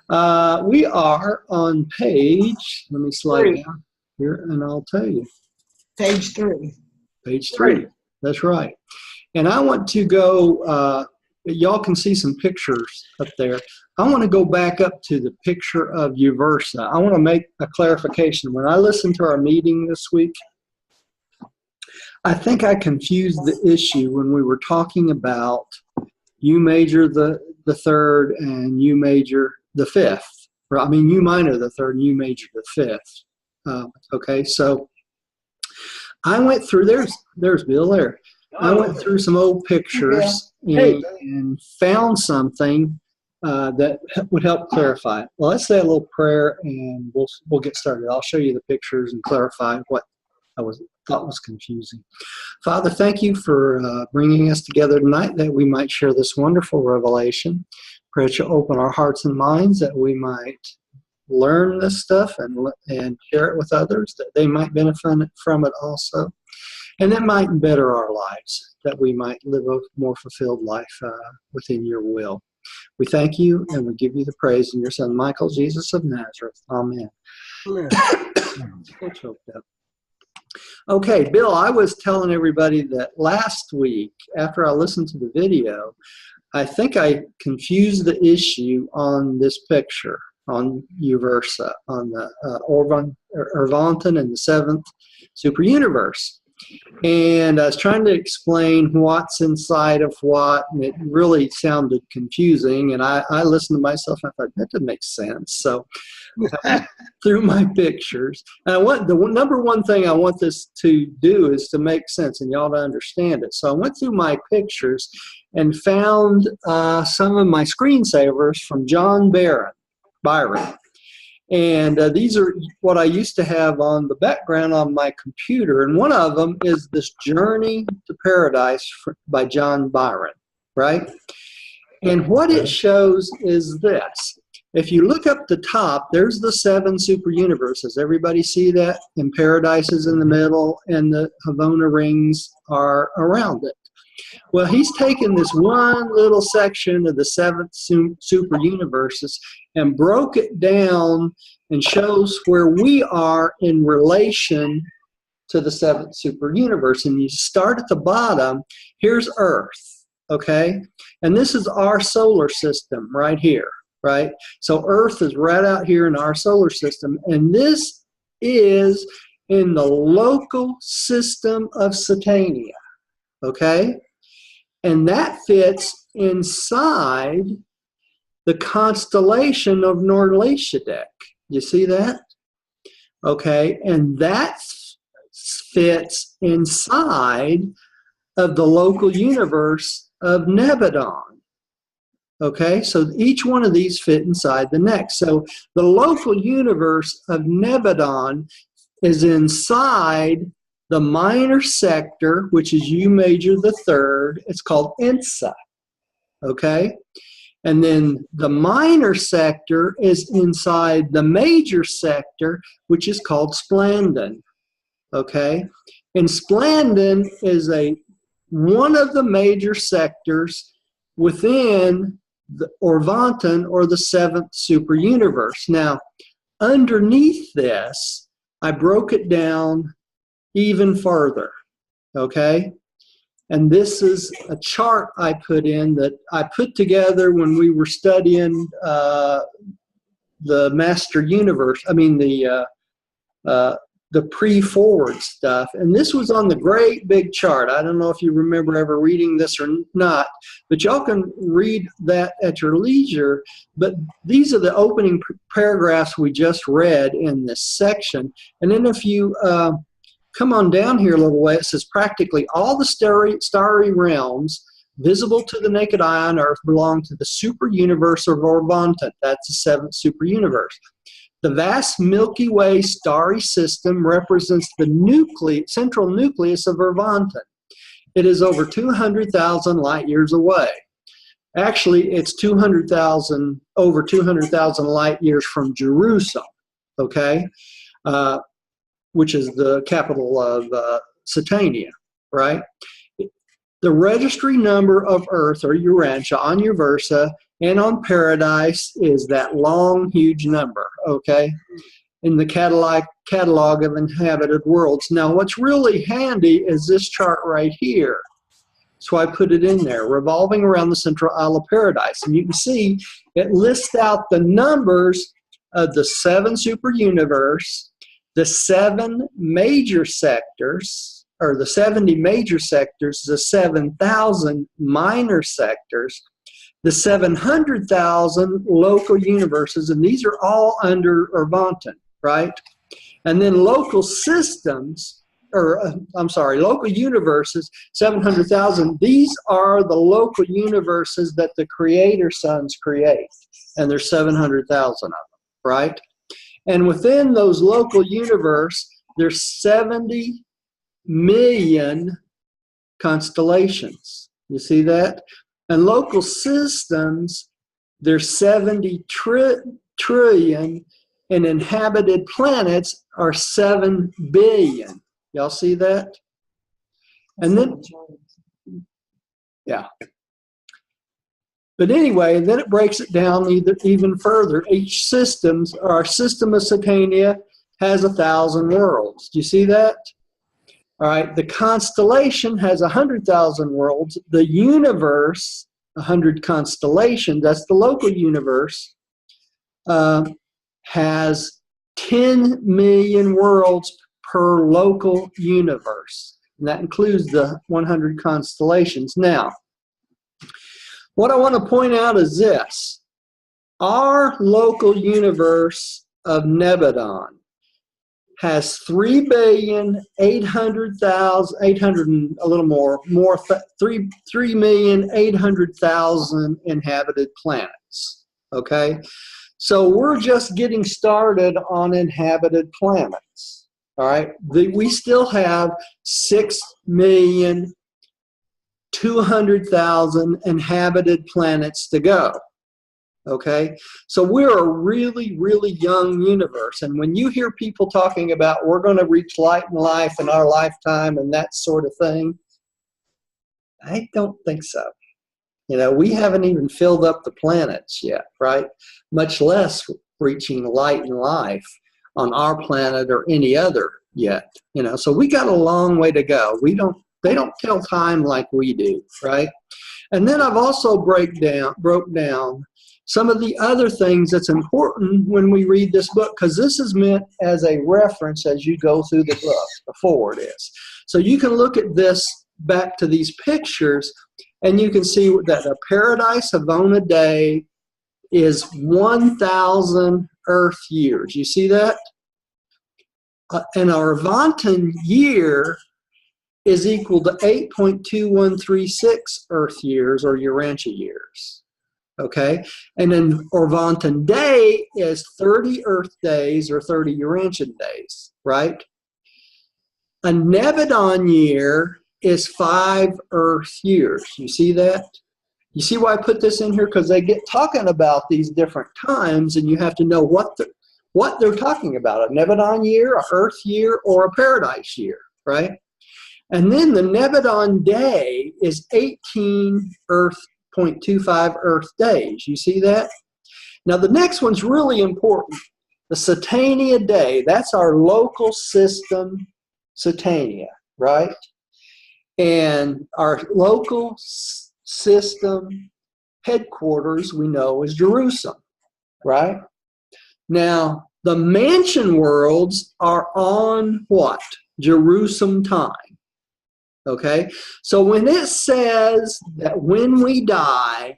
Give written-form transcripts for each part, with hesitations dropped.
We are on page, let me slide Three. down here and I'll tell you. Page 3. Page 3. That's right. And I want to go, y'all can see some pictures up there. I want to go back up to the picture of Uversa. I want to make a clarification. When I listened to our meeting this week, I think I confused the issue when we were talking about U major the third and U major the fifth. I mean, U minor the third and U major the fifth. Okay, so I went through, there's Bill there. I went through some old pictures and found something that would help clarify it. Well, let's say a little prayer and we'll get started. I'll show you the pictures and clarify what I thought was confusing. Father, thank you for bringing us together tonight that we might share this wonderful revelation. Pray that you open our hearts and minds that we might learn this stuff and share it with others, that they might benefit from it also. And that might better our lives, that we might live a more fulfilled life within your will. We thank you and we give you the praise in your son, Michael, Jesus of Nazareth. Amen. Okay, Bill, I was telling everybody that last week, after I listened to the video, I think I confused the issue on this picture, on Uversa, on the Orvanton and the seventh superuniverse. And I was trying to explain what's inside of what, and it really sounded confusing. And I listened to myself and I thought, that doesn't make sense. So through my pictures, and the number one thing I want this to do is to make sense and y'all to understand it. So I went through my pictures and found some of my screensavers from John Byron. And these are what I used to have on the background on my computer. And one of them is this Journey to Paradise by John Byron, right? And what it shows is this. If you look up the top, there's the 7 super universes. Everybody see that? And Paradise is in the middle, and the Havona rings are around it. Well, he's taken this one little section of the 7th super universes and broke it down and shows where we are in relation to the 7th super universe. And you start at the bottom, here's Earth, okay? And this is our solar system right here, right? So Earth is right out here in our solar system, and this is in the local system of Satania, okay? And that fits inside the constellation of Norleshadek. You see that? Okay, and that fits inside of the local universe of Nebadon. Okay, so each one of these fit inside the next. So the local universe of Nebadon is inside the minor sector, which is U major the third. It's called Insa, okay? And then the minor sector is inside the major sector, which is called Splandon, okay? And Splandon is one of the major sectors within the Orvanton, or the 7th super universe. Now, underneath this, I broke it down even further, okay? And this is a chart I put in that I put together when we were studying the Master Universe, the pre-Foreword stuff. And this was on the great big chart. I don't know if you remember ever reading this or not, but y'all can read that at your leisure. But these are the opening paragraphs we just read in this section. And then if you come on down here a little way, it says practically all the starry realms visible to the naked eye on Earth belong to the super universe of Orvanton. That's the 7th super universe. The vast Milky Way starry system represents the central nucleus of Orvanton. It is over 200,000 light years away. Actually, it's over 200,000 light years from Jerusalem, okay? Which is the capital of Satania, right? The registry number of Earth, or Urantia, on Uversa and on paradise is that long, huge number, okay, in the catalog of inhabited worlds. Now, what's really handy is this chart right here. So I put it in there, revolving around the central Isle of Paradise. And you can see it lists out the numbers of the 7 super universe, the 7 major sectors, or the 70 major sectors, the 7,000 minor sectors, the 700,000 local universes, and these are all under Urantia, right? And then local systems, local universes, 700,000. These are the local universes that the Creator Sons create, and there's 700,000 of them, right? And within those local universe, there's 70 million constellations. You see that? And local systems, there's 70 trillion, and inhabited planets are 7 billion. Y'all see that? And then, yeah. But anyway, then it breaks it down even further. Each our system of Satania has 1,000 worlds. Do you see that? All right, the constellation has 100,000 worlds. The universe, 100 constellations, that's the local universe, has 10 million worlds per local universe. And that includes the 100 constellations. Now, what I want to point out is this. Our local universe of Nebadon has 3,800,000 inhabited planets. Okay, so we're just getting started on inhabited planets. All right, we still have 6,200,000 inhabited planets to go. Okay, so we're a really, really young universe. And when you hear people talking about we're going to reach light and life in our lifetime and that sort of thing, I don't think so. You know, we haven't even filled up the planets yet, right? Much less reaching light and life on our planet or any other yet. You know, so we got a long way to go. They don't tell time like we do, right? And then I've also broke down some of the other things that's important when we read this book, because this is meant as a reference as you go through the book, the foreword is. So you can look at this back to these pictures, and you can see that a paradise Havona day is 1,000 Earth years. You see that? And our Urantia year is equal to 8.2136 Earth years or Urantia years. Okay, and then Urantia day is 30 Earth days or 30 Urantia days, right? A Nebadon year is 5 Earth years. You see that? You see why I put this in here? Because they get talking about these different times, and you have to know what they're talking about. A Nebadon year, a Earth year, or a Paradise year, right? And then the Nebadon day is 18 0.25 Earth days. You see that? Now the next one's really important. The Satania day, that's our local system, Satania, right? And our local system headquarters we know is Jerusalem, right? Now the mansion worlds are on what? Jerusalem time. Okay, so when it says that when we die,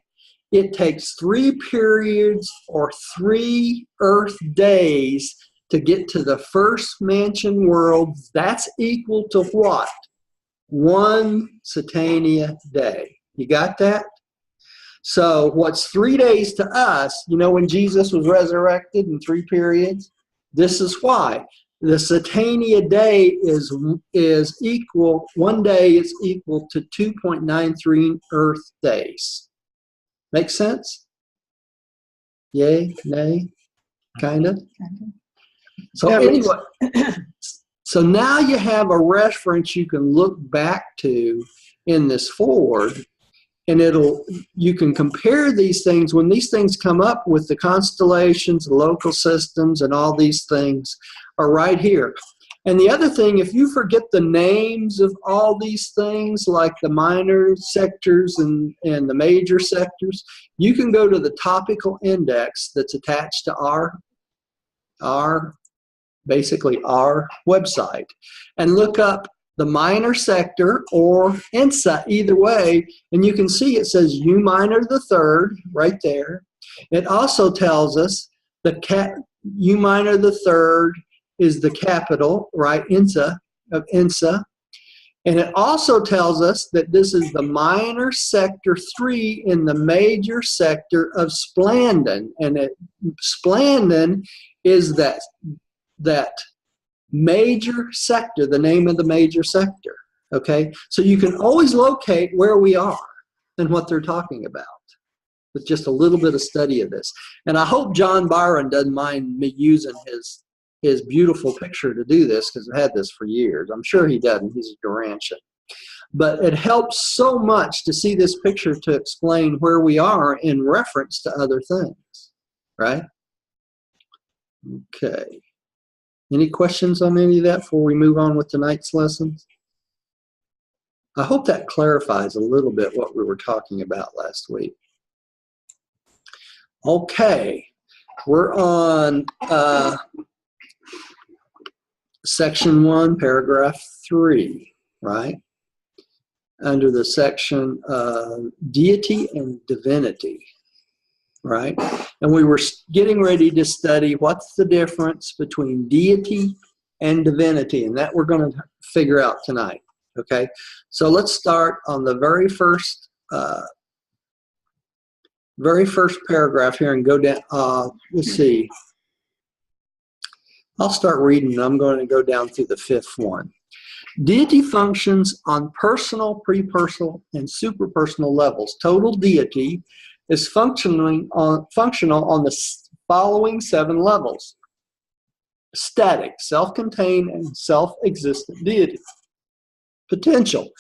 it takes 3 periods or 3 Earth days to get to the first mansion world, that's equal to what? 1 Satania day. You got that? So what's 3 days to us, you know, when Jesus was resurrected in 3 periods? This is why. The Satania day is equal, 1 day is equal to 2.93 Earth days. Make sense? Yay, nay, kind of? So anyway, so now you have a reference you can look back to in this foreword, and you can compare these things when these things come up with the constellations, the local systems, and all these things are right here. And the other thing, if you forget the names of all these things, like the minor sectors and the major sectors, you can go to the topical index that's attached to basically our website, and look up the minor sector or INSA, either way, and you can see it says U minor the third right there. It also tells us U minor the third is the capital, right, INSA, of INSA. And it also tells us that this is the minor sector 3 in the major sector of Splandon. And Splandon is that major sector, the name of the major sector, okay? So you can always locate where we are and what they're talking about with just a little bit of study of this. And I hope John Byron doesn't mind me using his beautiful picture to do this, because I've had this for years. I'm sure he doesn't. He's a Urantian. But it helps so much to see this picture to explain where we are in reference to other things, right? Okay. Any questions on any of that before we move on with tonight's lessons? I hope that clarifies a little bit what we were talking about last week. Okay, we're on section 1, paragraph 3, right? Under the section deity and divinity, right? And we were getting ready to study what's the difference between deity and divinity, and that we're going to figure out tonight, okay? So let's start on the very first paragraph here and go down. Let's see. I'll start reading, and I'm going to go down through the 5th one. Deity functions on personal, prepersonal, and superpersonal levels. Total deity is functional on the following 7 levels: static, self-contained, and self-existent deity; potential,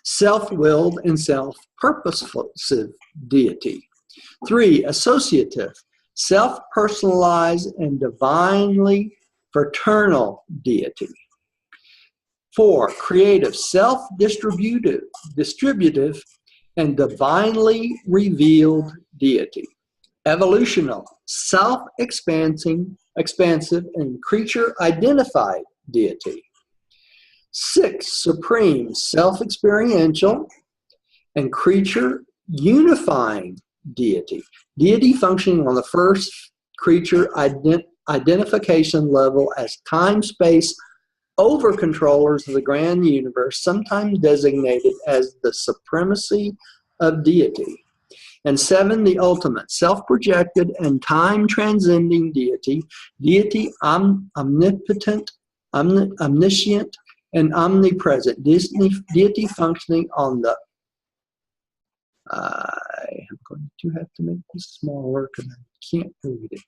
self-willed, and self-purposive deity; 3, associative, self-personalized, and divinely fraternal deity; 4, creative, self-distributive, and divinely revealed deity; evolutional, self-expansive, and creature-identified deity; 6, supreme, self-experiential, and creature-unifying deity. Deity functioning on the first creature identification level as time-space over-controllers of the grand universe, sometimes designated as the supremacy of deity. And 7, the ultimate, self-projected and time-transcending deity, omnipotent, omniscient, and omnipresent, deity functioning on the, I am going to have to make this smaller because I can't read it.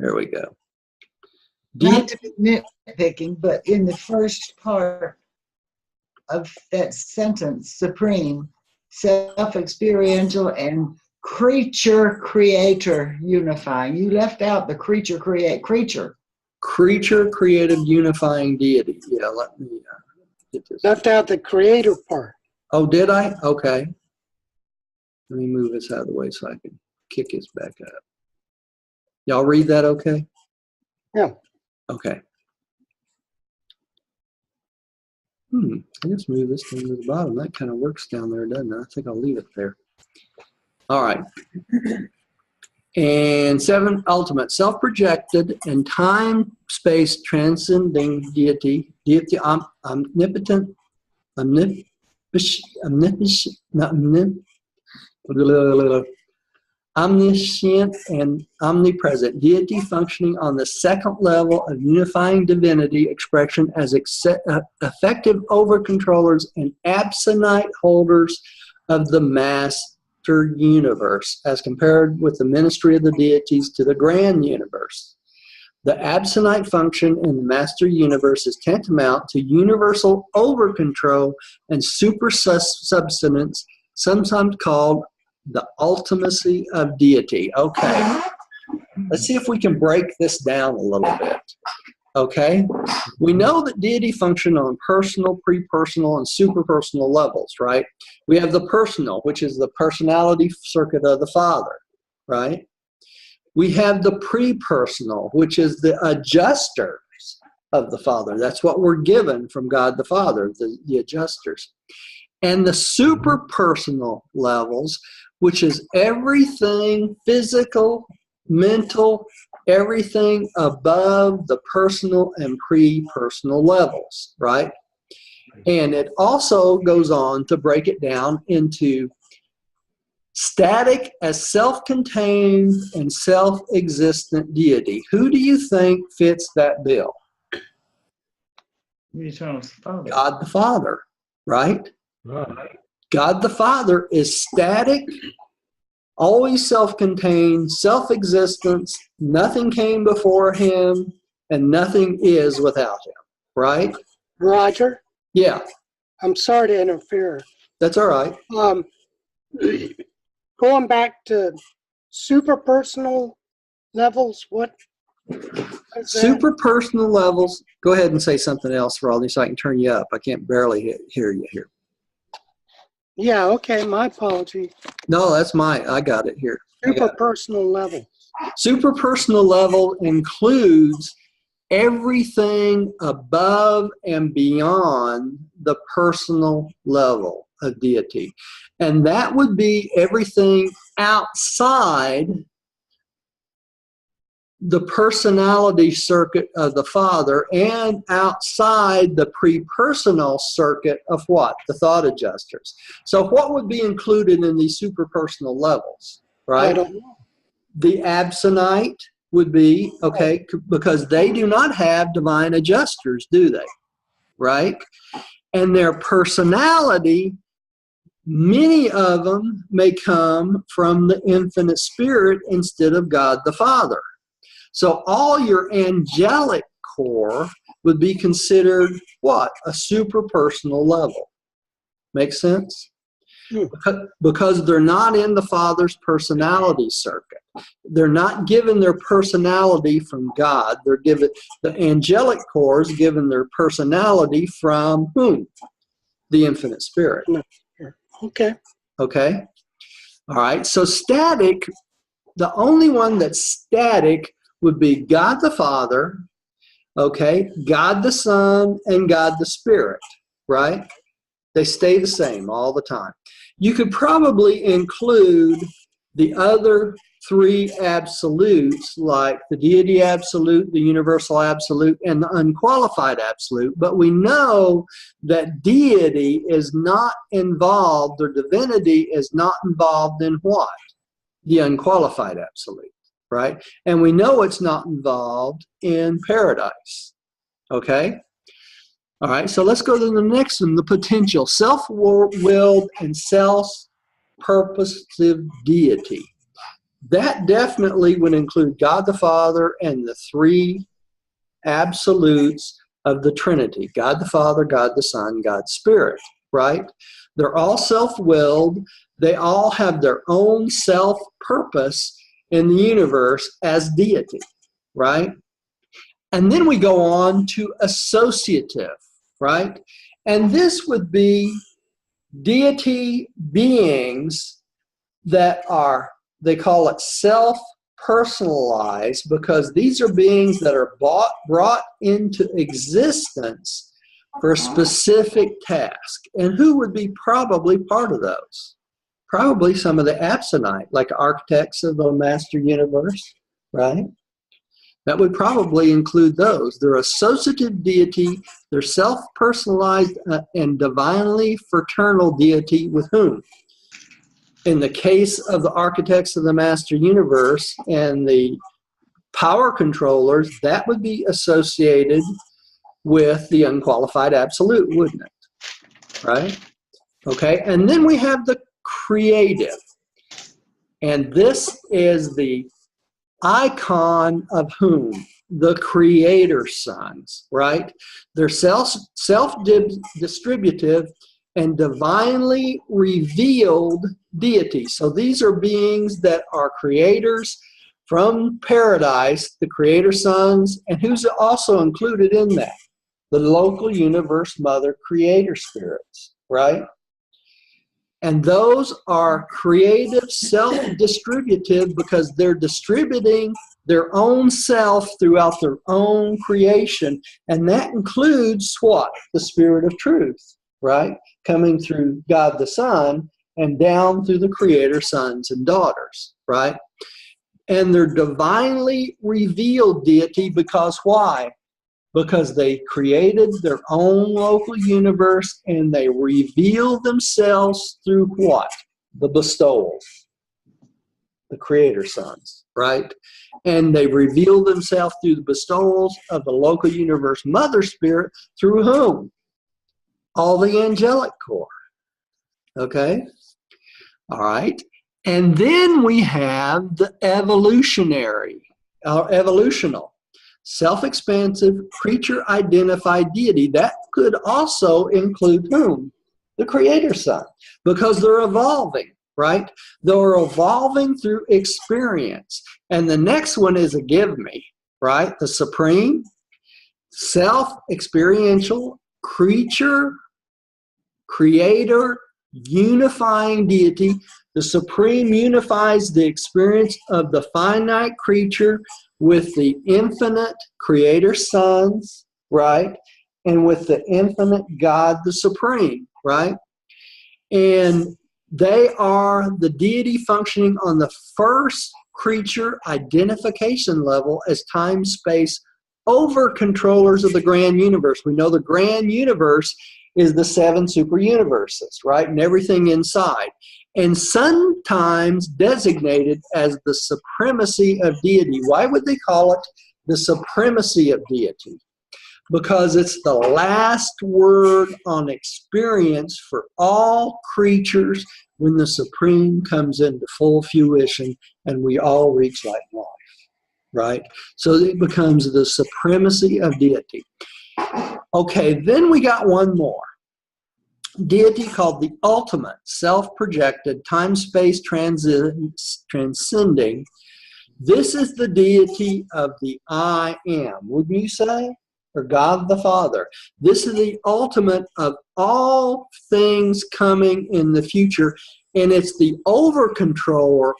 There we go. Not to be nitpicking, but in the first part of that sentence, supreme, self-experiential, and creature-creator unifying, you left out the creature. Creature-creative unifying deity. Yeah, let me get this. Left out the creator part. Oh, did I? Okay. Let me move this out of the way so I can kick this back up. Y'all read that okay? Yeah. Okay. I just move this thing to the bottom. That kind of works down there, doesn't it? I think I'll leave it there. All right. And 7, ultimate, self-projected and time-space transcending deity, omnipotent, omniscient, and omnipresent, deity functioning on the second level of unifying divinity expression as effective over-controllers and absentite holders of the master universe, as compared with the ministry of the deities to the grand universe. The absonite function in the master universe is tantamount to universal over-control and super-substance, sometimes called the ultimacy of deity. Okay, let's see if we can break this down a little bit. Okay, we know that deity function on personal, pre-personal, and super-personal levels, right? We have the personal, which is the personality circuit of the Father, right? We have the pre-personal, which is the adjusters of the Father. That's what we're given from God the Father, the adjusters. And the super-personal levels, which is everything physical, mental, everything above the personal and pre-personal levels, right? And it also goes on to break it down into static as self-contained and self-existent deity. Who do you think fits that bill? God the Father, right? Right. God the Father is static, always self-contained, self-existence, nothing came before him, and nothing is without him, right? Roger, Yeah, I'm sorry to interfere. that's all right. Going back to super personal levels, what is that? Super personal levels. Go ahead and say something else, Raleigh, so I can turn you up. I can't barely hear you here. Yeah, okay, my apology. No, that's I got it here. Super personal level. Super personal level includes everything above and beyond the personal level of deity. And that would be everything outside the personality circuit of the Father and outside the pre-personal circuit of what? The thought adjusters. So what would be included in these super-personal levels, right? I don't know. The absonite would be, okay, because they do not have divine adjusters, do they? Right? And their personality, many of them may come from the infinite spirit instead of God the Father. So all your angelic core would be considered what? A super-personal level. Make sense? Because they're not in the Father's personality circuit. They're not given their personality from God. They're given, the angelic core is given their personality from whom? The infinite spirit. Okay. Okay? All right. So static, the only one that's static would be God the Father, okay, God the Son, and God the Spirit, right? They stay the same all the time. You could probably include the other three absolutes, like the deity absolute, the universal absolute, and the unqualified absolute, but we know that deity is not involved, or divinity is not involved in what? The unqualified absolute, right? And we know it's not involved in paradise, okay? All right, so let's go to the next one, the potential, self-willed and self-purposive deity. That definitely would include God the Father and the three absolutes of the Trinity, God the Father, God the Son, God the Spirit, right? They're all self-willed. They all have their own self-purpose in the universe as deity, right? And then we go on to associative, right? And this would be deity beings that are, they call it self-personalized, because these are beings that are brought into existence for a specific task. And who would be probably part of those? Probably some of the absonite, like architects of the master universe, right? That would probably include those. They're associative deity, they're self-personalized and divinely fraternal deity with whom? In the case of the architects of the master universe and the power controllers, that would be associated with the unqualified absolute, wouldn't it? Right? Okay, and then we have the creative. And this is the icon of whom? The creator sons, right? They're self-distributive and divinely revealed deities. So these are beings that are creators from paradise, the creator sons, and who's also included in that? The local universe mother creator spirits, right? And those are creative, self-distributive because they're distributing their own self throughout their own creation. And that includes what? The Spirit of Truth, right? Coming through God the Son and down through the Creator sons and daughters, right? And they're divinely revealed deity because why? Because they created their own local universe and they reveal themselves through what? The bestowals, the creator sons, right? And they reveal themselves through the bestowals of the local universe mother spirit through whom? All the angelic corps, okay? All right. And then we have the evolutional, self-expansive, creature-identified deity. That could also include whom? The Creator Son, because they're evolving, right? They're evolving through experience. And the next one is a give me, right? The supreme, self-experiential, creature, creator, unifying deity. The supreme unifies the experience of the finite creature with the infinite creator sons, right? And with the infinite God, the supreme, right? And they are the deity functioning on the first creature identification level as time-space over-controllers of the grand universe. We know the grand universe is the 7 super universes, right? And everything inside. And sometimes designated as the supremacy of deity. Why would they call it the supremacy of deity? Because it's the last word on experience for all creatures when the supreme comes into full fruition and we all reach light and life, right? So it becomes the supremacy of deity. Okay, then we got one more. Deity called the ultimate, self-projected, time-space transcending. This is the deity of the I am, wouldn't you say? Or God the Father. This is the ultimate of all things coming in the future, and it's the over-controller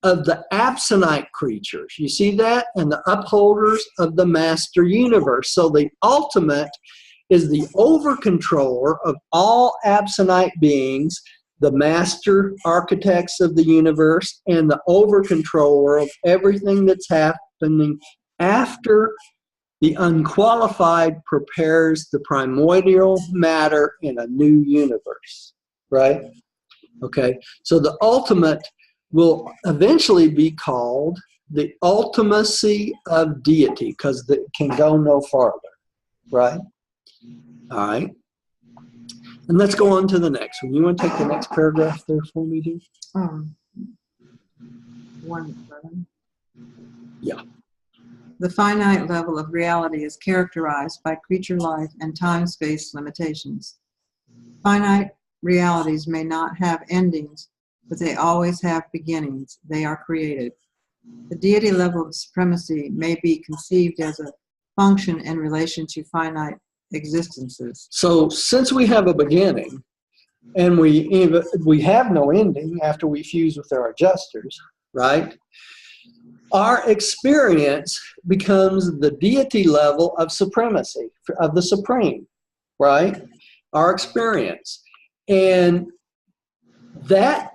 of the absonite creatures. You see that? And the upholders of the master universe. So the ultimate is the over-controller of all absonite beings, the master architects of the universe, and the over-controller of everything that's happening after the unqualified prepares the primordial matter in a new universe, right? Okay, so the ultimate will eventually be called the ultimacy of deity because it can go no farther, right? All right. And let's go on to the next one. You want to take the next paragraph there for me, dear? 1:11. Yeah. The finite level of reality is characterized by creature life and time-space limitations. Finite realities may not have endings, but they always have beginnings. They are created. The deity level of supremacy may be conceived as a function in relation to finite existences. So since we have a beginning and we have no ending after we fuse with our adjusters, right? Our experience becomes the deity level of supremacy, of the supreme, right? Our experience. And that,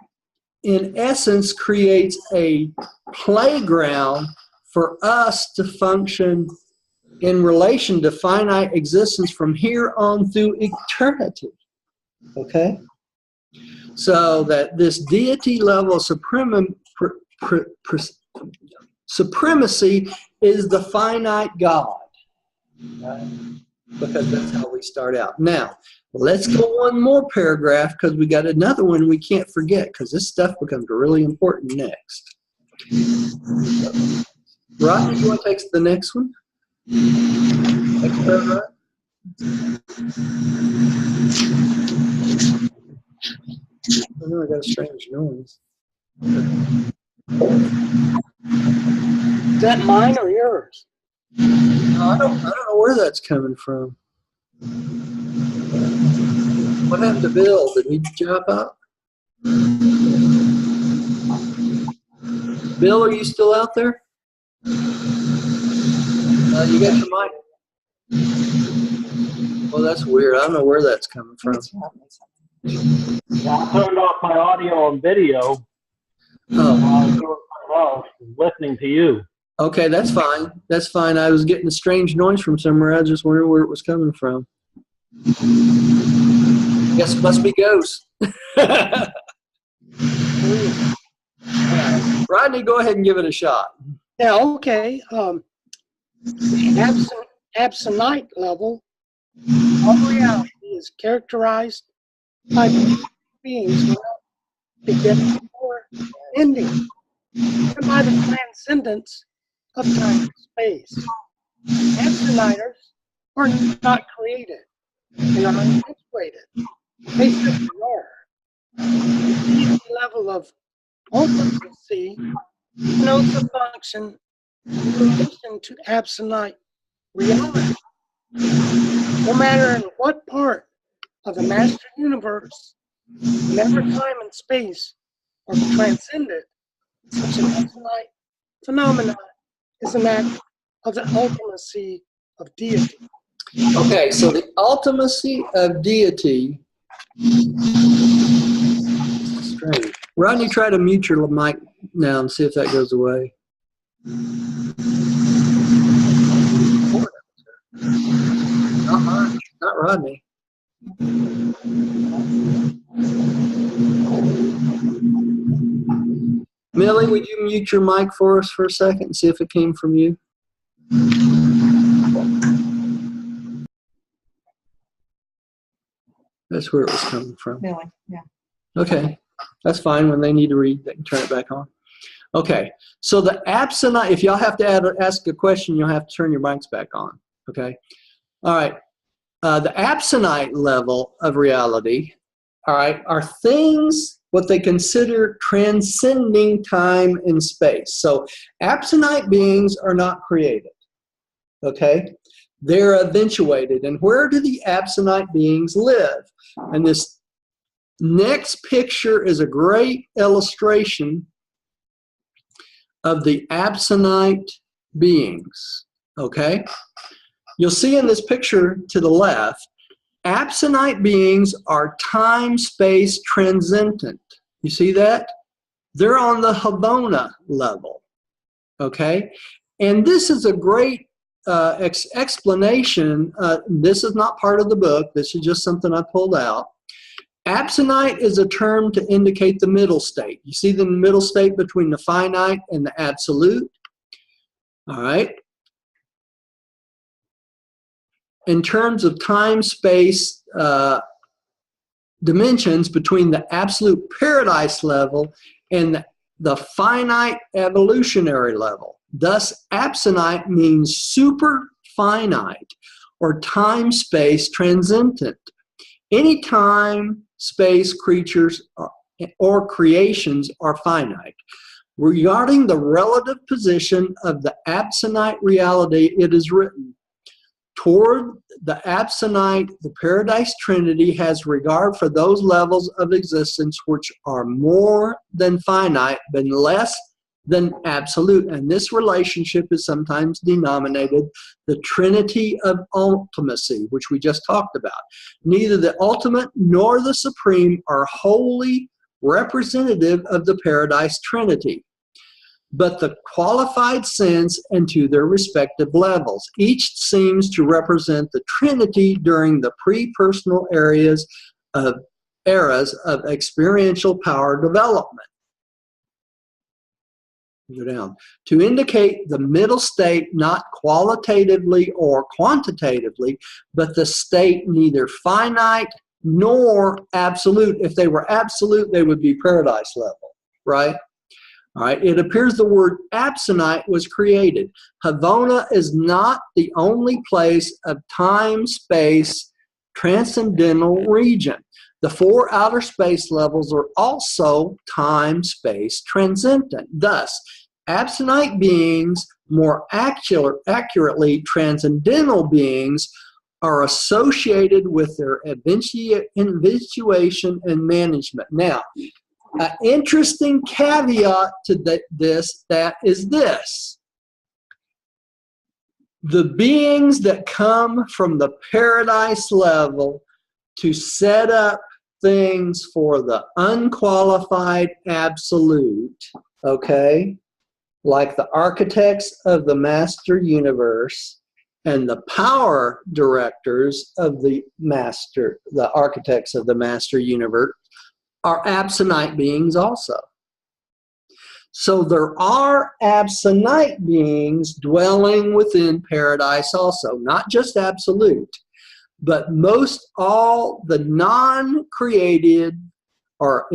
in essence, creates a playground for us to function in relation to finite existence from here on through eternity, okay? So that this deity level of supremacy is the finite God, right? Because that's how we start out. Now, let's go one more paragraph because we got another one we can't forget because this stuff becomes really important next. Rodney, you want to take the next one? Next paragraph? I know I got a strange noise. Is that mine or yours? No, I don't know where that's coming from. What happened to Bill? Did he drop out? Bill, are you still out there? You got your mic. Well, that's weird. I don't know where that's coming from. Well, I turned off my audio and video. Oh, I was doing something else, listening to you. okay, that's fine. That's fine. I was getting a strange noise from somewhere. I just wondered where it was coming from. Guess it must be ghosts. Rodney, go ahead and give it a shot. Yeah, okay. The absonite level of reality is characterized by beings without beginning or ending, and by the transcendence of time and space. Absoniters are not created and are integrated. They simply are. The level of ultimacy denotes a function in relation to absonite reality. No matter in what part of the master universe, whenever time and space are transcended, such an absonite phenomenon is an act of the ultimacy of deity. Okay, so the ultimacy of deity. Strange. Rodney, try to mute your mic now and see if that goes away. Not mine, not Rodney. Millie, would you mute your mic for us for a second and see if it came from you? That's where it was coming from. Really, yeah. Okay, that's fine. When they need to read, they can turn it back on. Okay, so the absonite, if y'all have to ask a question, you'll have to turn your mics back on. Okay, all right. The absonite level of reality, all right, are things what they consider transcending time and space. So absonite beings are not created. Okay, they're eventuated. And where do the absonite beings live? And this next picture is a great illustration of the absonite beings, okay? You'll see in this picture to the left, absonite beings are time-space transcendent. You see that? They're on the Havona level, okay? And this is a great explanation. This is not part of the book. This is just something I pulled out. Absonite is a term to indicate the middle state. You see the middle state between the finite and the absolute? All right. In terms of time, space, dimensions between the absolute paradise level and the finite evolutionary level. Thus, absonite means super finite or time-space transcendent. Any time, space, creatures, or creations are finite. Regarding the relative position of the absonite reality, it is written, toward the absonite, the Paradise Trinity has regard for those levels of existence which are more than finite, but less than absolute. And this relationship is sometimes denominated the Trinity of Ultimacy, which we just talked about. Neither the ultimate nor the supreme are wholly representative of the Paradise Trinity, but the qualified sense and to their respective levels. Each seems to represent the Trinity during the pre-personal eras of experiential power development. Go down. To indicate the middle state, not qualitatively or quantitatively, but the state neither finite nor absolute. If they were absolute, they would be paradise level, right? All right, it appears the word absonite was created. Havona is not the only place of time, space, transcendental region. The 4 outer space levels are also time, space, transcendent. Thus, absonite beings, more accurately, transcendental beings, are associated with their eventuation and management. Now, an interesting caveat to this is this. The beings that come from the paradise level to set up things for the unqualified absolute, okay, like the architects of the master universe and the power directors of the architects of the master universe, are absonite beings also. So there are absonite beings dwelling within paradise also, not just absolute, but most all the non-created or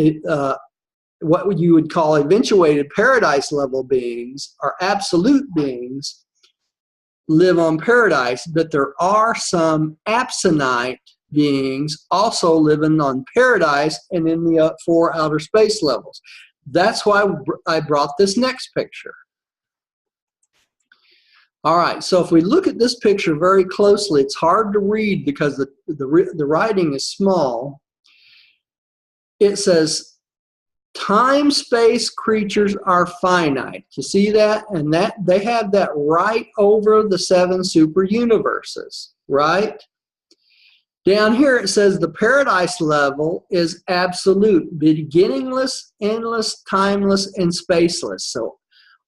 what you would call eventuated paradise level beings or absolute beings live on paradise, but there are some absonite beings also living on paradise and in the 4 outer space levels. That's why I brought this next picture. All right, so if we look at this picture very closely, it's hard to read because the writing is small. It says, time, space, creatures are finite. You see that? And that they have that right over the 7 super universes, right? Down here it says the paradise level is absolute, beginningless, endless, timeless, and spaceless. So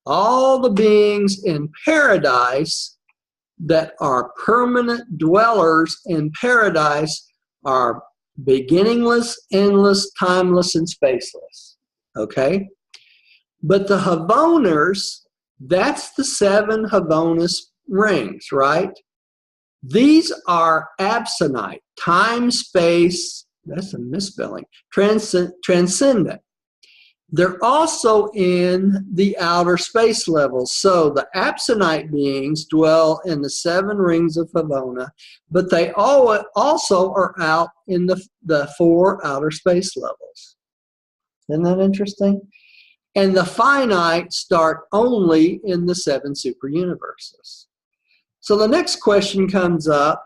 all the beings in paradise that are permanent dwellers in paradise are beginningless, endless, timeless, and spaceless. Okay? But the Havoners, that's the 7 Havonus rings, right? These are absonite, time, space, that's a misspelling, transcendent. They're also in the outer space levels. So the absonite beings dwell in the 7 rings of Havona, but they also are out in the 4 outer space levels. Isn't that interesting? And the finite start only in the 7 super universes. So the next question comes up,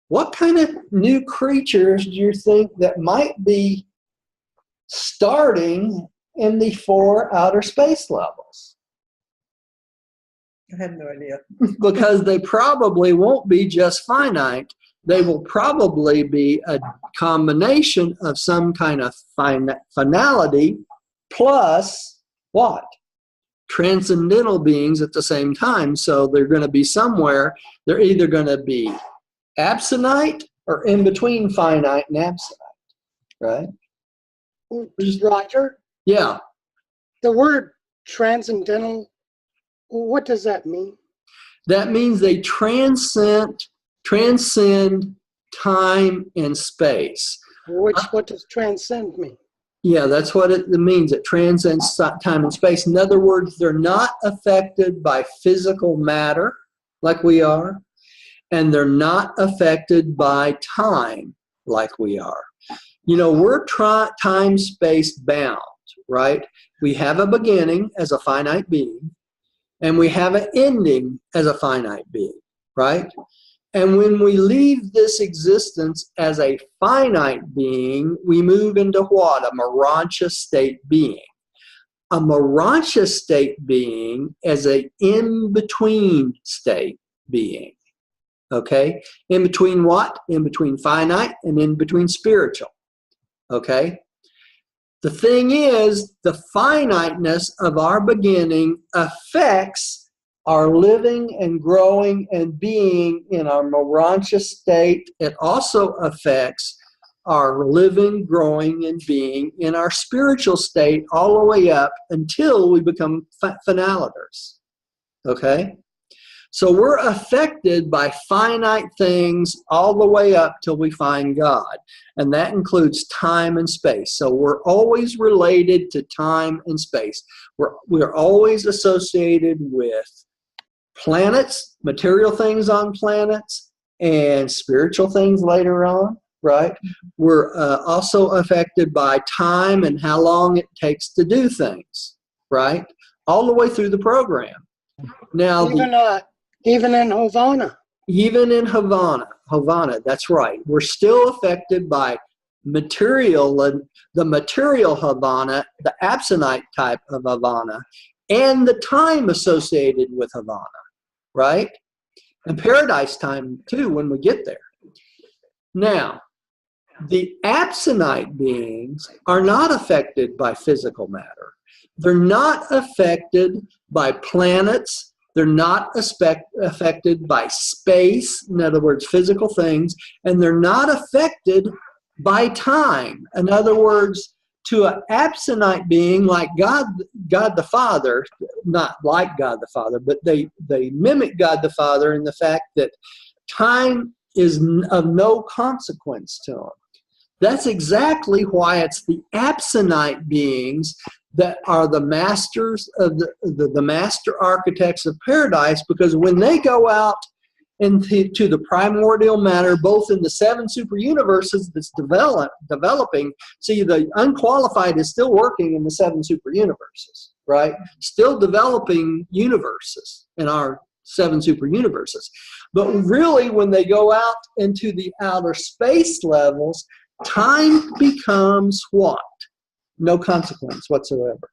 what kind of new creatures do you think that might be starting in the 4 outer space levels? I have no idea. Because they probably won't be just finite. They will probably be a combination of some kind of finality plus what? Transcendental beings at the same time. So they're going to be somewhere. They're either going to be absonite or in between finite and absonite, right? Roger, Yeah. the word transcendental, what does that mean? That means they transcend time and space. What does transcend mean? Yeah, that's what it means. It transcends time and space. In other words, they're not affected by physical matter like we are, and they're not affected by time like we are. You know, we're time-space bound, right? We have a beginning as a finite being, and we have an ending as a finite being, right? And when we leave this existence as a finite being, we move into what? A Urantia state being. A Urantia state being is an in-between state being. Okay? In between what? In between finite and in between spiritual. Okay? The thing is, the finiteness of our beginning affects our living and growing and being in our Urantia state. It also affects our living, growing, and being in our spiritual state all the way up until we become finaliters. Okay? So we're affected by finite things all the way up till we find God. And that includes time and space. So we're always related to time and space. We're always associated with planets, material things on planets, and spiritual things later on, right? We're also affected by time and how long it takes to do things, right? All the way through the program. Now, Even in Havana. Even in Havana, that's right. We're still affected by the material Havana, the absinthe type of Havana, and the time associated with Havana, right? And paradise time too when we get there. Now, the absinthe beings are not affected by physical matter. They're not affected by planets. They're not affected by space, in other words, physical things, and they're not affected by time. In other words, to an absinthe being like God the Father, not like God the Father, but they mimic God the Father in the fact that time is of no consequence to them. That's exactly why it's the absinthe beings that are the masters of the master architects of paradise, because when they go out into the primordial matter, both in the 7 super universes that's developing, see, the unqualified is still working in the 7 super universes, right? Still developing universes in our 7 super universes. But really, when they go out into the outer space levels, time becomes what? No consequence whatsoever.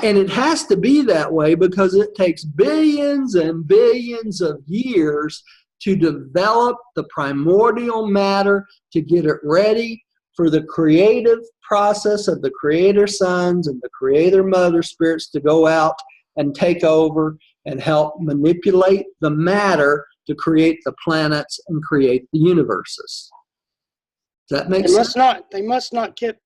And it has to be that way because it takes billions and billions of years to develop the primordial matter, to get it ready for the creative process of the creator sons and the creator mother spirits to go out and take over and help manipulate the matter to create the planets and create the universes. Does that make sense? They must not get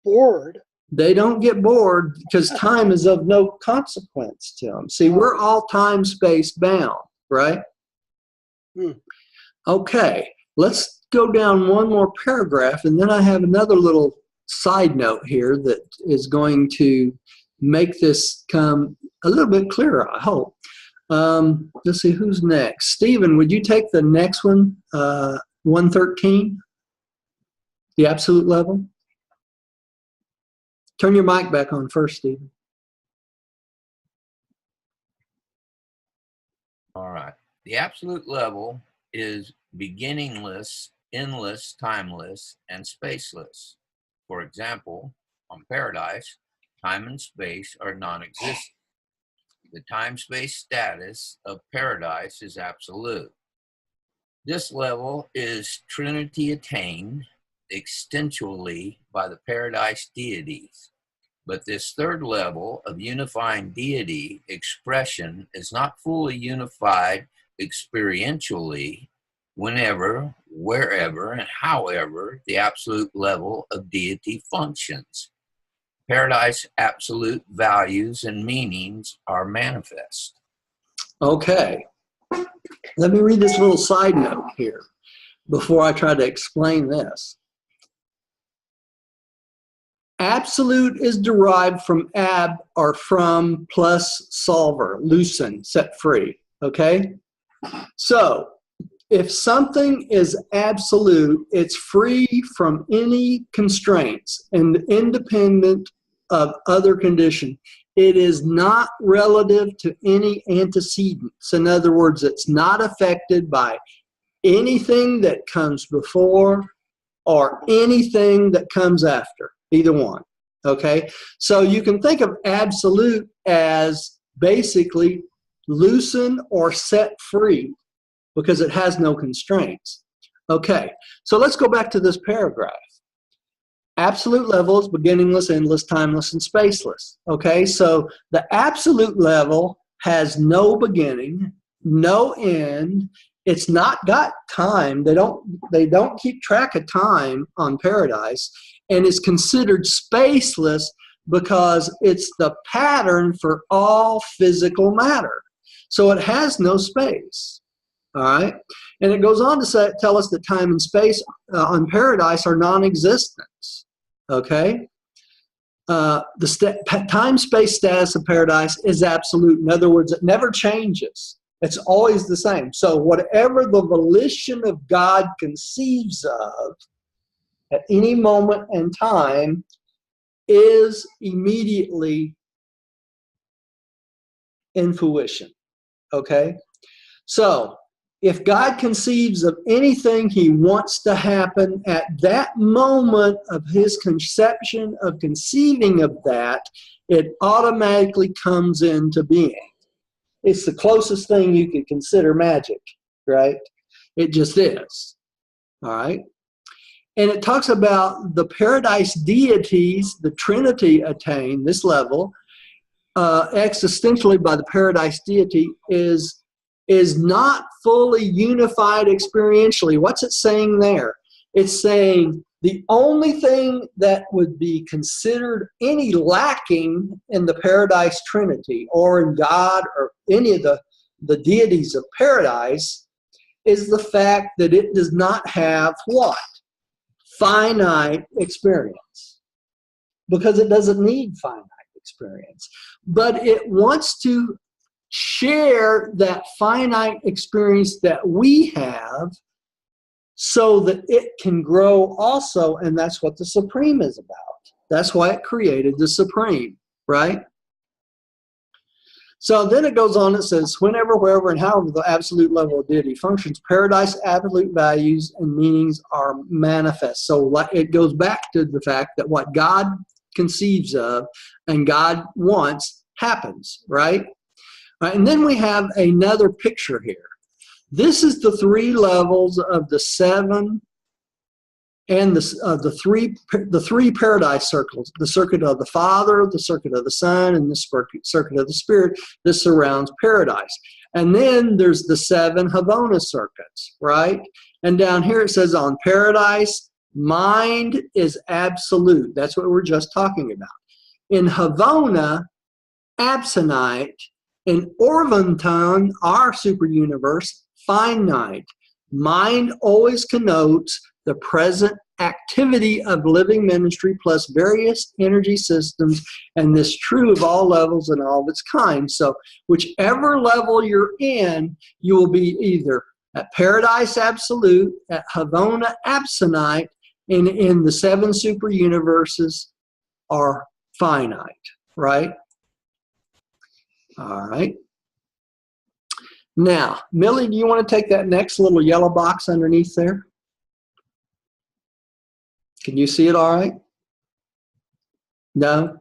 bored. They don't get bored because time is of no consequence to them. See, we're all time-space bound, right? Okay, let's go down one more paragraph, and then I have another little side note here that is going to make this come a little bit clearer, I hope. Let's see, who's next? Stephen, would you take the next one, 113, the absolute level? Turn your mic back on first, Stephen. All right. The absolute level is beginningless, endless, timeless, and spaceless. For example, on paradise, time and space are non-existent. The time-space status of paradise is absolute. This level is Trinity attained existentially by the paradise deities. But this third level of unifying deity expression is not fully unified experientially whenever, wherever, and however the absolute level of deity functions. Paradise absolute values and meanings are manifest. Okay. Let me read this little side note here before I try to explain this. Absolute is derived from ab or from plus solver, loosen, set free, okay? So if something is absolute, it's free from any constraints and independent of other condition. It is not relative to any antecedents. In other words, it's not affected by anything that comes before or anything that comes after. Either one, okay? So you can think of absolute as basically loosen or set free because it has no constraints. Okay, so let's go back to this paragraph. Absolute level is beginningless, endless, timeless, and spaceless. Okay, so the absolute level has no beginning, no end. It's not got time. They don't keep track of time on paradise, and is considered spaceless because it's the pattern for all physical matter. So it has no space. All right? And it goes on to tell us that time and space on paradise are non-existent. Okay? The time-space status of paradise is absolute. In other words, it never changes. It's always the same. So whatever the volition of God conceives of at any moment in time is immediately in fruition. Okay? So if God conceives of anything he wants to happen at that moment of his conception of conceiving of that, it automatically comes into being. It's the closest thing you could consider magic, right? It just is. All right? And it talks about the paradise deities, the Trinity attain this level, existentially by the paradise deity, is not fully unified experientially. What's it saying there? It's saying the only thing that would be considered any lacking in the paradise Trinity or in God or any of the deities of paradise is the fact that it does not have what? Finite experience. Because it doesn't need finite experience. But it wants to share that finite experience that we have so that it can grow also, and that's what the Supreme is about. That's why it created the Supreme, right? So then it goes on, it says, whenever, wherever, and however the absolute level of deity functions, paradise absolute values and meanings are manifest. So it goes back to the fact that what God conceives of and God wants happens, right? And then we have another picture here. This is the three levels of the seven and the three paradise circles: the circuit of the Father, the circuit of the Son, and the circuit of the Spirit that surrounds paradise. And then there's the seven Havona circuits, right? And down here it says on paradise, mind is absolute. That's what we're just talking about. In Havona, absonite. In Orvanton, our super universe, finite. Mind always connotes the present activity of living ministry plus various energy systems, and this true of all levels and all of its kind. So whichever level you're in, you will be either at paradise absolute, at Havona absonite, and in the seven super universes are finite, right? All right. Now, Millie, do you want to take that next little yellow box underneath there? Can you see it all right? No?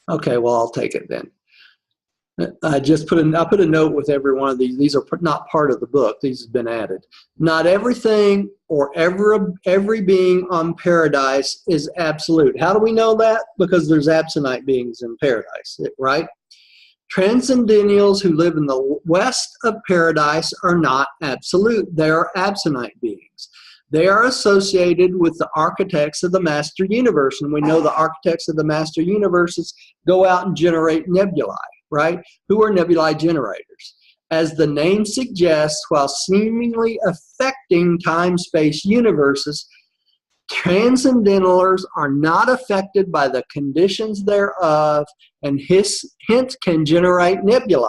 Okay, well, I'll take it then. I put a note with every one of these. These are not part of the book. These have been added. Not everything or every being on paradise is absolute. How do we know that? Because there's absonite beings in paradise, right? Transcendentals who live in the west of paradise are not absolute. They are absonite beings. They are associated with the architects of the master universe. And we know the architects of the master universes go out and generate nebulae, right? Who are nebulae generators? As the name suggests, while seemingly affecting time-space universes, transcendentals are not affected by the conditions thereof, and hence can generate nebulae.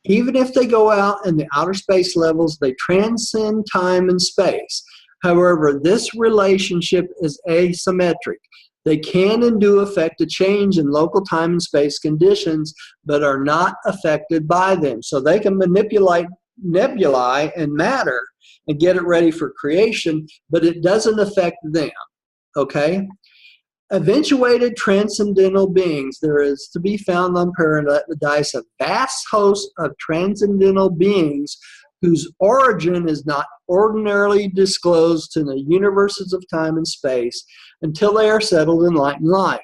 Even if they go out in the outer space levels, they transcend time and space. However, this relationship is asymmetric. They can and do affect a change in local time and space conditions, but are not affected by them. So they can manipulate nebulae and matter and get it ready for creation, but it doesn't affect them, okay? Eventuated transcendental beings. There is to be found on paradise a vast host of transcendental beings whose origin is not ordinarily disclosed to the universes of time and space until they are settled in light and life.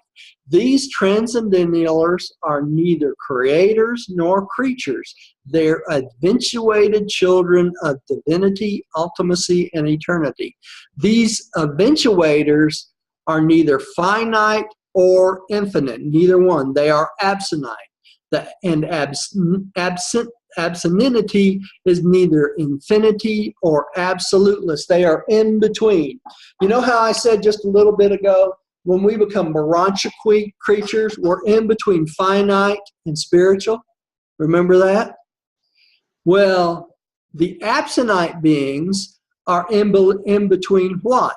These transcendentals are neither creators nor creatures. They're eventuated children of divinity, ultimacy, and eternity. These eventuators are neither finite or infinite, neither one. They are absonite. Absentity is neither infinity or absoluteless. They are in between. You know how I said just a little bit ago, when we become Urantia creatures, we're in between finite and spiritual? Remember that? Well, the absentite beings are in between what?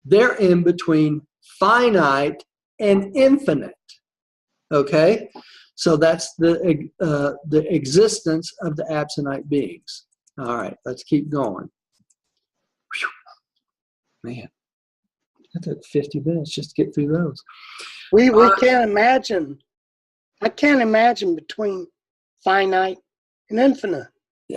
They're in between finite and infinite. Okay? So that's the existence of the absentite beings. All right, let's keep going. Whew. Man, that took 50 minutes just to get through those. We can't imagine. I can't imagine between finite and infinite.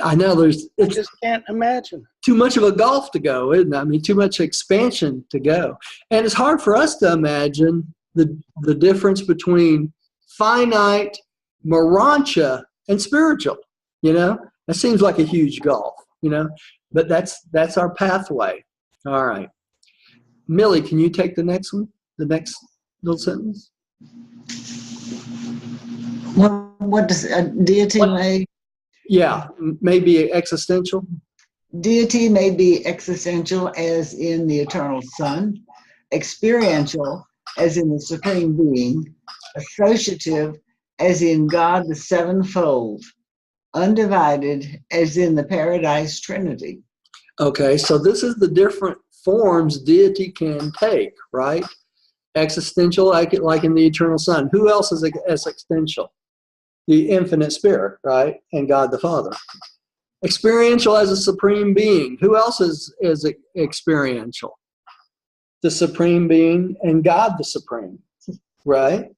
I know I it's just can't imagine. too much of a gulf to go, isn't it? I mean, too much expansion to go. And it's hard for us to imagine the difference between finite, Urantia, and spiritual. You know, that seems like a huge gulf. You know, but that's our pathway. All right, Millie, can you take the next one? The next little sentence. What does deity may? Yeah, maybe existential. Deity may be existential, as in the eternal Son, experiential, as in the Supreme Being, associative, as in God the sevenfold, undivided, as in the Paradise Trinity. Okay, so this is the different forms deity can take, right? Existential, like in the eternal Son. Who else is existential? The infinite Spirit, right? And God the Father. Experiential as a supreme being. Who else is experiential? The supreme being and God the supreme, right?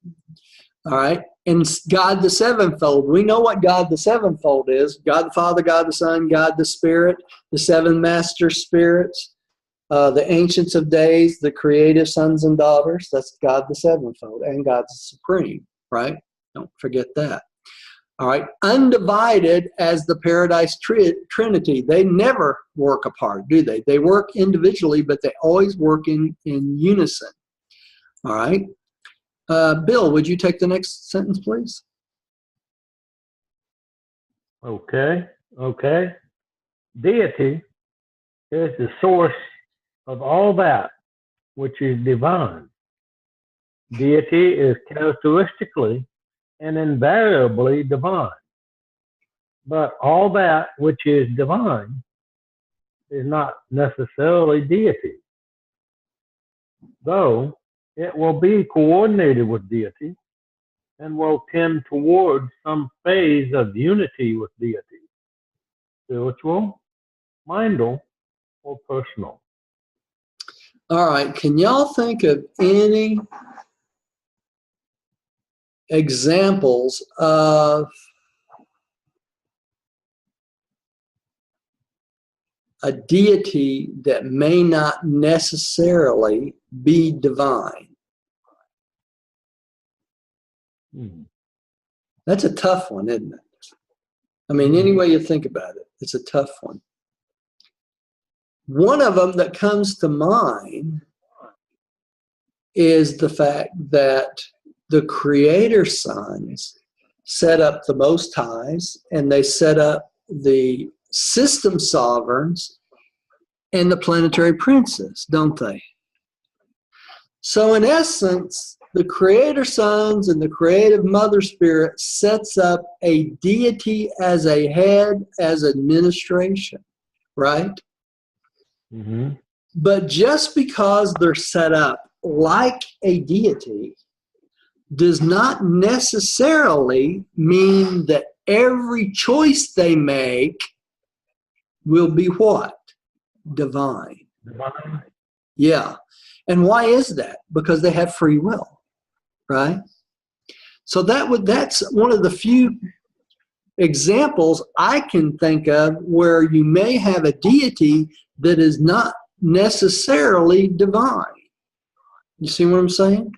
All right. And God the sevenfold. We know what God the sevenfold is. God the Father, God the Son, God the Spirit, the seven master spirits, the ancients of days, the creative sons and daughters. That's God the sevenfold and God the supreme, right? Don't forget that. All right, undivided as the Paradise Trinity. They never work apart, do they? They work individually, but they always work in unison. All right. Bill, would you take the next sentence, please? Okay. Deity is the source of all that which is divine. Deity is characteristically and invariably divine. But all that which is divine is not necessarily deity, though it will be coordinated with deity and will tend towards some phase of unity with deity, spiritual, mindal, or personal. All right, can y'all think of any examples of a deity that may not necessarily be divine? That's a tough one, isn't it? I mean, any way you think about it, it's a tough one. One of them that comes to mind is the fact that the creator sons set up the Most Highs, and they set up the system sovereigns and the planetary princes, don't they? So in essence, the creator sons and the creative mother spirit sets up a deity as a head, as administration, right? Mm-hmm. But just because they're set up like a deity does not necessarily mean that every choice they make will be what? Divine. Divine. Yeah. And why is that? Because they have free will, right? So that's one of the few examples I can think of where you may have a deity that is not necessarily divine. You see what I'm saying?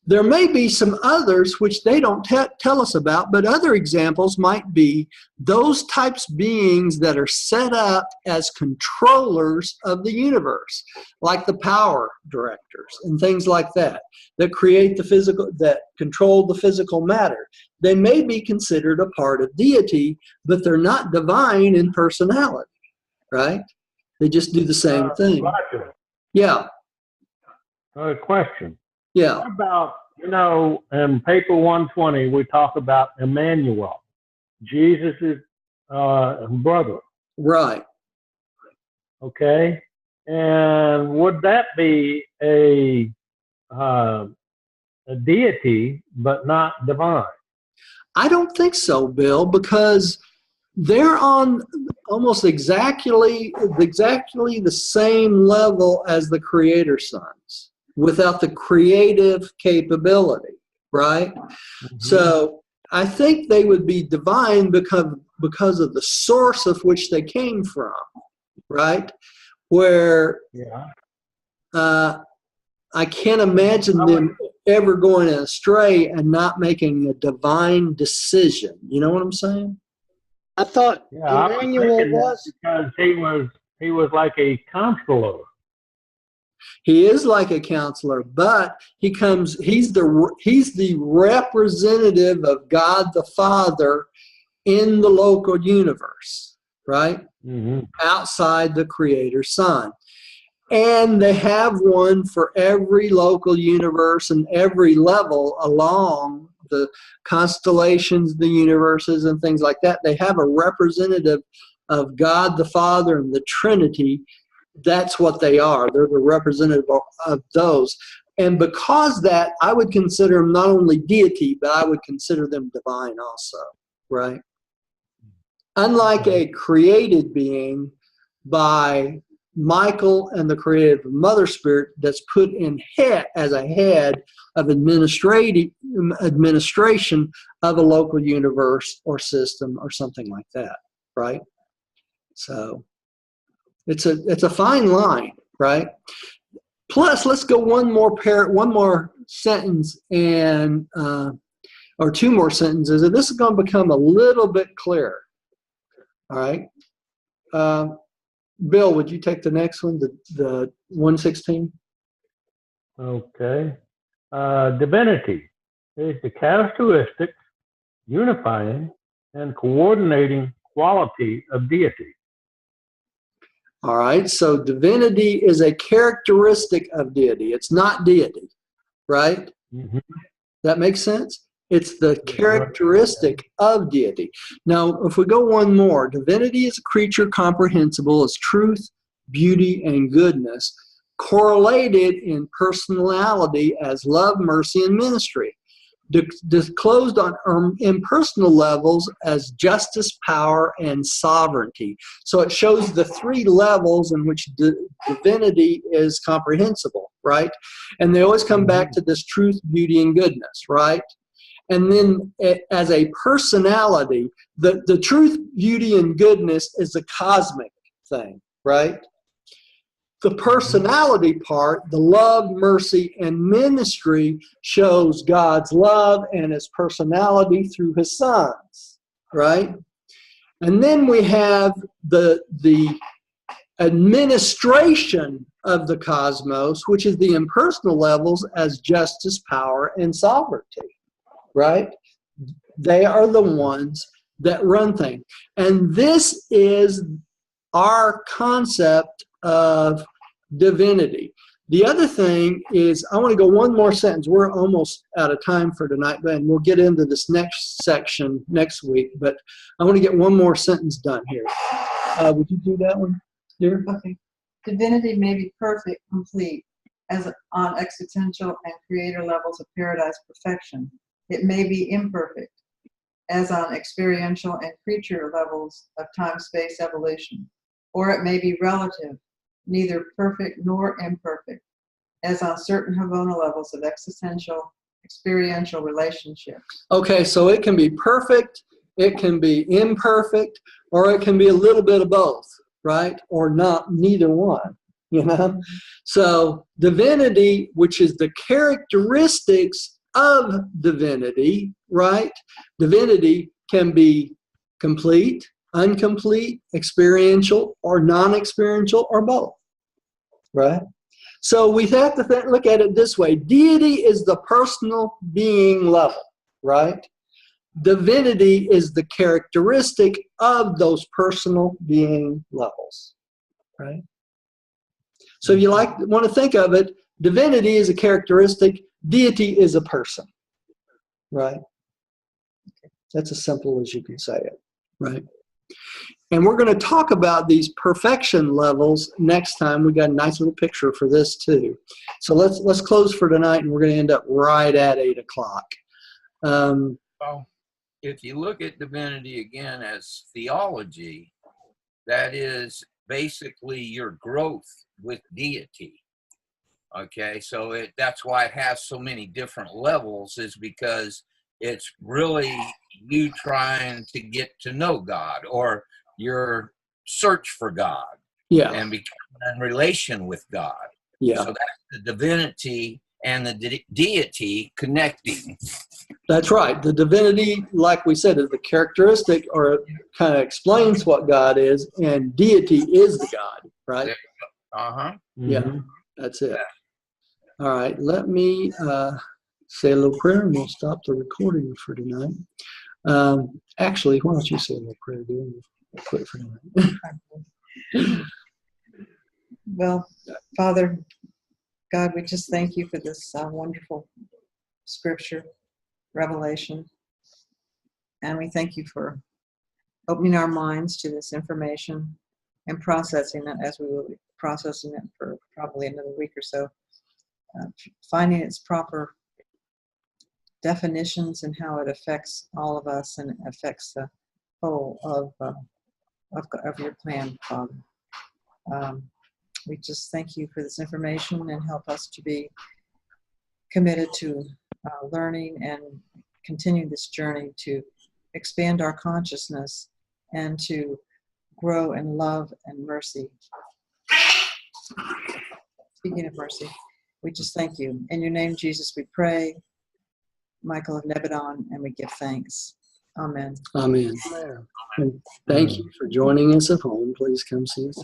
There may be some others which they don't tell us about, but other examples might be those types of beings that are set up as controllers of the universe, like the power directors and things like that, that create the physical, that control the physical matter. They may be considered a part of deity, but they're not divine in personality, right? They just do the same thing. Roger. Yeah. Question. Yeah. What about, in paper 120, we talk about Emmanuel, Jesus' brother. Right. Okay. And would that be a deity, but not divine? I don't think so, Bill, because they're on almost exactly the same level as the creator sons without the creative capability, right? Mm-hmm. So I think they would be divine because of the source of which they came from, right? Where I can't imagine them ever going astray and not making a divine decision. You know what I'm saying? I thought Yeah, Emmanuel was because he was like a counselor. He is like a counselor, but he's the representative of God the Father in the local universe, right? Mm-hmm. Outside the Creator Son. And they have one for every local universe and every level along the constellations, the universes, and things like that. They have a representative of God the Father and the Trinity. That's what they are. They're the representative of those. And because that, I would consider them not only deity, but I would consider them divine also, right? Unlike a created being by Michael and the creative Mother Spirit that's put in as a head of administration of a local universe or system or something like that, right? So it's a fine line, right? Plus, let's go one more sentence and or two more sentences, and this is going to become a little bit clearer. All right. Bill, would you take the next one, the 116? Okay. Divinity is the characteristic, unifying, and coordinating quality of deity. All right. So divinity is a characteristic of deity. It's not deity, right? Mm-hmm. That makes sense? It's the characteristic of deity. Now, if we go one more, divinity is a creature comprehensible as truth, beauty, and goodness, correlated in personality as love, mercy, and ministry, disclosed on impersonal levels as justice, power, and sovereignty. So it shows the three levels in which divinity is comprehensible, right? And they always come back to this truth, beauty, and goodness, right? And then as a personality, the truth, beauty, and goodness is a cosmic thing, right? The personality part, the love, mercy, and ministry shows God's love and his personality through his sons, right? And then we have the administration of the cosmos, which is the impersonal levels as justice, power, and sovereignty. Right? They are the ones that run things. And this is our concept of divinity. The other thing is, I want to go one more sentence. We're almost out of time for tonight, and we'll get into this next section next week, but I want to get one more sentence done here. Would you do that one, dear? Okay. Divinity may be perfect, complete, as on existential and creator levels of paradise perfection. It may be imperfect, as on experiential and creature levels of time-space evolution. Or it may be relative, neither perfect nor imperfect, as on certain Havana levels of existential, experiential relationships. Okay, so it can be perfect, it can be imperfect, or it can be a little bit of both, right? Or not, neither one, you know? So divinity, which is the characteristics of divinity, right? Divinity can be complete, incomplete, experiential, or non-experiential, or both, right? So we have to look at it this way. Deity is the personal being level, right? Divinity is the characteristic of those personal being levels, right? So if you want to think of it, divinity is a characteristic, deity is a person, right? That's as simple as you can say it, right? And we're going to talk about these perfection levels next time. We got a nice little picture for this too. So let's close for tonight, and we're going to end up right at 8 o'clock. Well, if you look at divinity again as theology, that is basically your growth with deity. Okay, so that's why it has so many different levels, is because it's really you trying to get to know God, or your search for God, Yeah. and becoming in relation with God. Yeah. So that's the divinity and the deity connecting. That's right. The divinity, like we said, is the characteristic, or it kind of explains what God is, and deity is the God, right? Uh-huh. Yeah, that's it. All right, let me say a little prayer, and we'll stop the recording for tonight. Actually, why don't you say a little prayer, dear? We'll quit for tonight. Well, Father God, we just thank you for this wonderful scripture, revelation. And we thank you for opening our minds to this information and processing it, as we will be processing it for probably another week or so, finding its proper definitions and how it affects all of us and affects the whole of your plan, Father. We just thank you for this information, and help us to be committed to learning and continue this journey to expand our consciousness and to grow in love and mercy. Speaking of mercy, we just thank you. In your name, Jesus, we pray. Michael of Nebadon, and we give thanks. Amen. Amen. And thank you for joining us at home. Please come see us.